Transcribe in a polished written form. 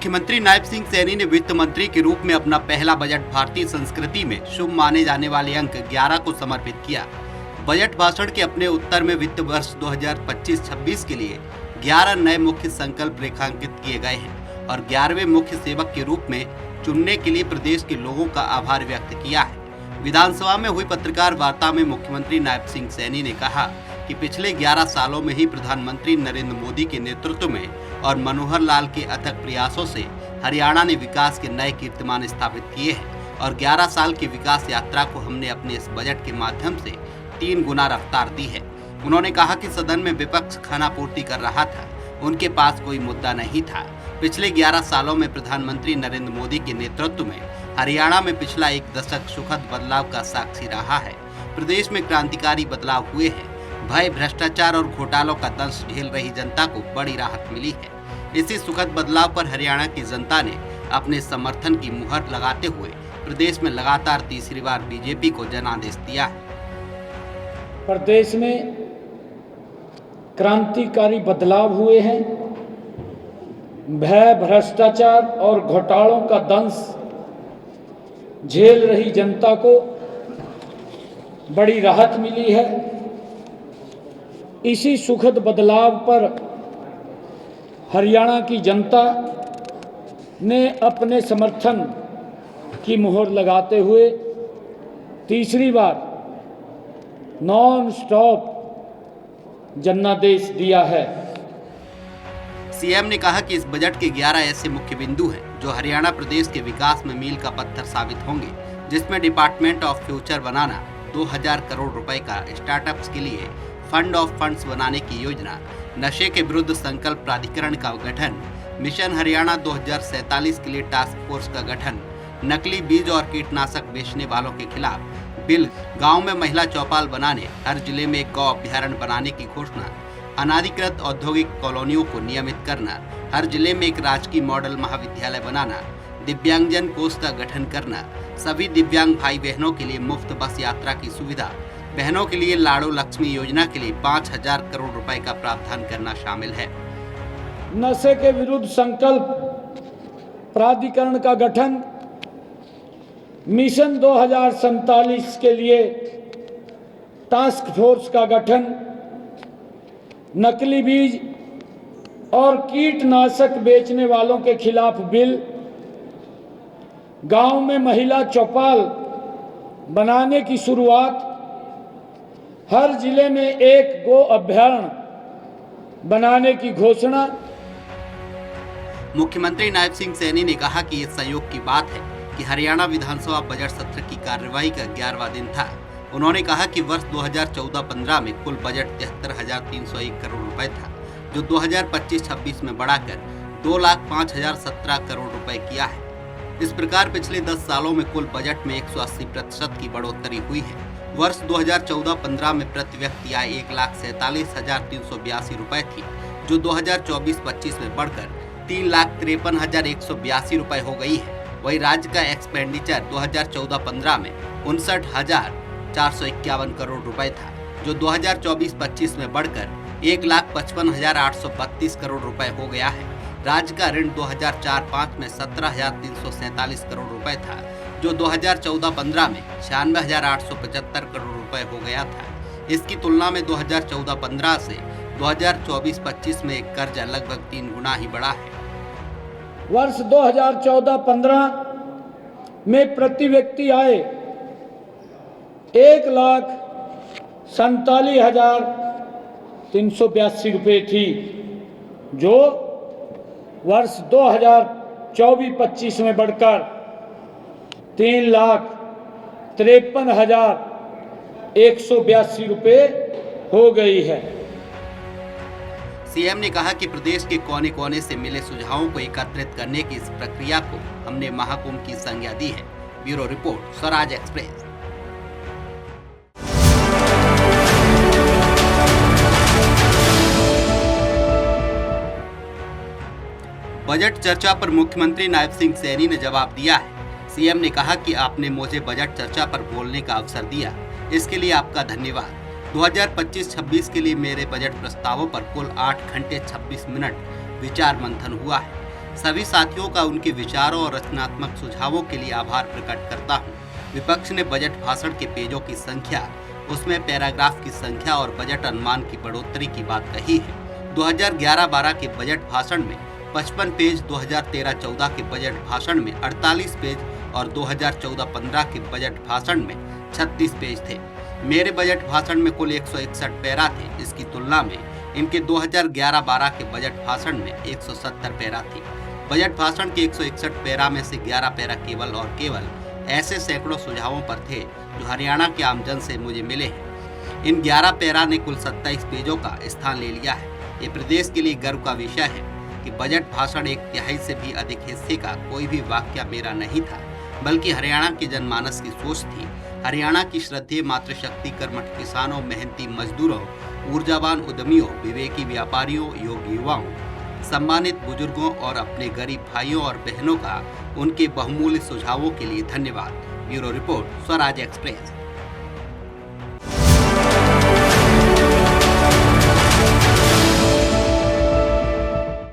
मुख्यमंत्री नायब सिंह सैनी ने वित्त मंत्री के रूप में अपना पहला बजट भारतीय संस्कृति में शुभ माने जाने वाले अंक 11 को समर्पित किया। बजट भाषण के अपने उत्तर में वित्त वर्ष 2025-26 के लिए 11 नए मुख्य संकल्प रेखांकित किए गए हैं और 11वें मुख्य सेवक के रूप में चुनने के लिए प्रदेश के लोगों का आभार व्यक्त किया है। विधानसभा में हुई पत्रकार वार्ता में मुख्यमंत्री नायब सिंह सैनी ने कहा कि पिछले 11 सालों में ही प्रधानमंत्री नरेंद्र मोदी के नेतृत्व में और मनोहर लाल के अथक प्रयासों से हरियाणा ने विकास के नए कीर्तिमान स्थापित किए हैं और 11 साल की विकास यात्रा को हमने अपने इस बजट के माध्यम से 3 गुना रफ्तार दी है। उन्होंने कहा कि सदन में विपक्ष खानापूर्ति कर रहा था, उनके पास कोई मुद्दा नहीं था। पिछले 11 सालों में प्रधानमंत्री नरेंद्र मोदी के नेतृत्व में हरियाणा में पिछला एक दशक सुखद बदलाव का साक्षी रहा है। प्रदेश में क्रांतिकारी बदलाव हुए हैं। भय, भ्रष्टाचार और घोटालों का दंश झेल रही जनता को बड़ी राहत मिली है। इसी सुखद बदलाव पर हरियाणा की जनता ने अपने समर्थन की मुहर लगाते हुए प्रदेश में लगातार तीसरी बार बीजेपी को जनादेश दिया है। प्रदेश में क्रांतिकारी बदलाव हुए हैं। भय, भ्रष्टाचार और घोटालों का दंश झेल रही जनता को बड़ी राहत मिली है। इसी सुखद बदलाव पर हरियाणा की जनता ने अपने समर्थन की मुहर लगाते हुए तीसरी बार नॉन स्टॉप जनादेश दिया है। सीएम ने कहा कि इस बजट के 11 ऐसे मुख्य बिंदु हैं जो हरियाणा प्रदेश के विकास में मील का पत्थर साबित होंगे, जिसमें डिपार्टमेंट ऑफ फ्यूचर बनाना, 2000 करोड़ रुपए का स्टार्टअप्स के लिए फंड ऑफ फंड्स बनाने की योजना, नशे के विरुद्ध संकल्प प्राधिकरण का गठन, मिशन हरियाणा 2047 के लिए टास्क फोर्स का गठन, नकली बीज और कीटनाशक बेचने वालों के खिलाफ बिल, गांव में महिला चौपाल बनाने, हर जिले में एक गौ अभ्यारण्य बनाने की घोषणा, अनाधिकृत औद्योगिक कॉलोनियों को नियमित करना, हर जिले में एक राजकीय मॉडल महाविद्यालय बनाना, दिव्यांगजन कोष का गठन करना, सभी दिव्यांग भाई बहनों के लिए मुफ्त बस यात्रा की सुविधा, बहनों के लिए लाड़ो लक्ष्मी योजना के लिए 5000 करोड़ रुपए का प्रावधान करना शामिल है। नशे के विरुद्ध संकल्प प्राधिकरण का गठन, मिशन 2047 के लिए टास्क फोर्स का गठन, नकली बीज और कीटनाशक बेचने वालों के खिलाफ बिल, गांव में महिला चौपाल बनाने की शुरुआत, हर जिले में एक गो अभ्यारण्य बनाने की घोषणा। मुख्यमंत्री नायब सिंह सैनी ने कहा कि ये संयोग की बात है कि हरियाणा विधानसभा बजट सत्र की कार्यवाही का 11वां दिन था। उन्होंने कहा कि वर्ष 2014-15 में कुल बजट 73,301 करोड़ रुपए था, जो 2025-26 में बढ़ाकर 2,05,017 करोड़ रुपए किया है। इस प्रकार पिछले 10 सालों में कुल बजट में 180% की बढ़ोतरी हुई है। वर्ष 2014-15 में प्रति व्यक्ति आय 1,47,382 रुपए थी, जो 2024-25 में बढ़कर 3,53,182 रुपए हो गई है। वही राज्य का एक्सपेंडिचर 2014-15 में 59,451 करोड़ रुपए था, जो 2024-25 में बढ़कर 1,55,832 करोड़ रुपए हो गया है। राज्य का ऋण 2004-05 में 17,347 करोड़ रुपए था, जो 2014-15 में 96,875 करोड़ रुपए हो गया था। इसकी तुलना में 2014-15 से 2024-25 में कर्जा लगभग 3 गुना ही बढ़ा है। वर्ष 2014-15 में प्रति व्यक्ति आय 1,47,382 रुपये थी, जो वर्ष 2024-25 में बढ़कर 3,53,182 रुपये हो गई है। सीएम ने कहा कि प्रदेश के कोने कोने से मिले सुझावों को एकत्रित करने की इस प्रक्रिया को हमने महाकुंभ की संज्ञा दी है। Bureau report, Swaraj express. Budget चर्चा पर मुख्यमंत्री नायब सिंह सैनी ने जवाब दिया है। सीएम ने कहा कि आपने मुझे बजट चर्चा पर बोलने का अवसर दिया, इसके लिए आपका धन्यवाद। 2025-26 के लिए मेरे बजट प्रस्तावों पर कुल 8 घंटे 26 मिनट विचार मंथन हुआ है। सभी साथियों का उनके विचारों और रचनात्मक सुझावों के लिए आभार प्रकट करता हूँ। विपक्ष ने बजट भाषण के पेजों की संख्या, उसमें पैराग्राफ की संख्या और बजट अनुमान की बढ़ोतरी की बात कही है। 2011-12 के बजट भाषण में 55 पेज, 2013-14 के बजट भाषण में 48 पेज और 2014-15 के बजट भाषण में 36 पेज थे। मेरे बजट भाषण में कुल 161 पैरा थे। इसकी तुलना में इनके 2011-12 के बजट भाषण में 170 पैरा थी। बजट भाषण के 161 पैरा में से 11 पैरा केवल और केवल ऐसे सैकड़ों सुझावों पर थे जो हरियाणा के आमजन से मुझे मिले हैं। इन 11 पैरा ने कुल 27 पेजों का स्थान ले लिया है। ये प्रदेश के लिए गर्व का विषय है कि बजट भाषण एक तिहाई से भी अधिक हिस्से का कोई भी वाक्य मेरा नहीं था, बल्कि हरियाणा के जनमानस की सोच थी। हरियाणा की श्रद्धेय मातृशक्ति, कर्मठ किसानों, मेहनती मजदूरों, ऊर्जावान उद्यमियों, विवेकी व्यापारियों, योग्य युवाओं, सम्मानित बुजुर्गों और अपने गरीब भाइयों और बहनों का उनके बहुमूल्य सुझावों के लिए धन्यवाद। Bureau report, Swaraj express.